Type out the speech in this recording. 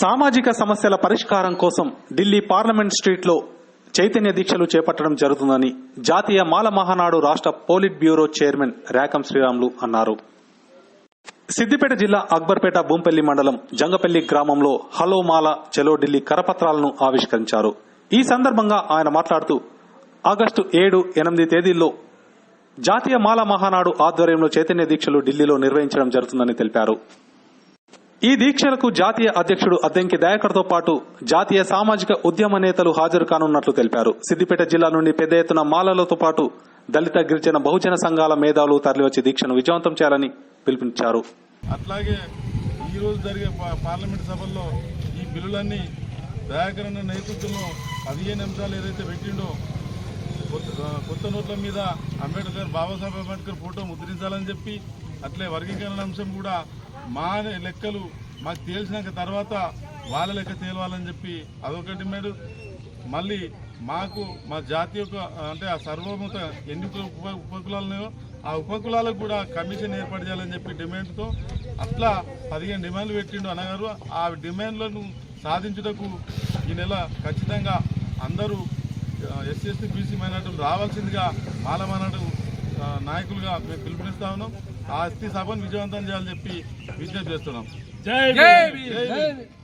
సామాజిక సమస్యల పరిష్కారం కోసం ఢిల్లీ పార్లమెంట్ స్ట్రీట్లో చైతన్య దీక్షలు చేపట్టడం జరుగుతుందని జాతీయ మాల మహానాడు రాష్ట్ర polit bureau chairman Rekam Sriramulu అన్నారు. సిద్దిపేట జిల్లా అక్బర్పేట భూంపల్లి మండలం జంగపల్లి గ్రామంలో హలో మాల చలో ఢిల్లీ కరపత్రాలను ఆవిష్కరించారు. ఈ సందర్భంగా ఆయన మాట్లాడుతూ ఆగస్టు 7, 8 తేదీల్లో జాతీయ మాల మహానాడు ఆధ్వర్యంలో చైతన్య దీక్షలు ఢిల్లీలో నిర్వహించడం జరుగుతుందని తెలిపారు. ఈ దీక్షలకు జాతీయ అధ్యక్షుడు అద్దంకి దయాకర్తో పాటు జాతీయ సామాజిక ఉద్యమ నేతలు హాజరు కానున్నట్లు తెలిపారు. సిద్దిపేట జిల్లా నుండి పెద్ద ఎత్తున మాలలతో పాటు దళిత గిరిజన బహుజన సంఘాల మేధావులు తరలివచ్చి దీక్షను విజయవంతం చేయాలని పిలుపునిచ్చారు. అట్లాగే ఈ రోజు జరిగే పార్లమెంట్ సభల్లో ఈ బిల్లులన్నీ దయాకర్ అన్న నేతృత్వంలో 15 అంశాలు ఏదైతే పెట్టిండో కొత్త నోట్ల మీద బాబాసాహెబ్ అంబేద్కర్ ఫోటో ముద్రించాలని చెప్పి, అట్లే వర్గీకరణ అంశం కూడా మా లెక్కలు మాకు తేల్చినాక తర్వాత వాళ్ళ లెక్క తేలవాలని చెప్పి అదొక డిమాండ్. మళ్ళీ మాకు మా జాతీయ అంటే ఆ సర్వమత ఎన్ని ఉపకులాలున్నాయో ఆ ఉపకులాలకు కూడా కమిషన్ ఏర్పాటు చేయాలని చెప్పి డిమాండ్తో అట్లా 15 డిమాండ్లు పెట్టిండు అన్నగారు. ఆ డిమాండ్లను సాధించుటకు ఈ నెల ఖచ్చితంగా అందరూ ఎస్సీ ఎస్టీ బీసీ మైనార్టీలు రావాల్సిందిగా మాల మైనార్టీ నాయకులుగా మేము పిలుపునిస్తా ఉన్నాం. ఆ అస్థి సభను విజయవంతం చేయాలని చెప్పి విజ్ఞప్తి చేస్తున్నాం.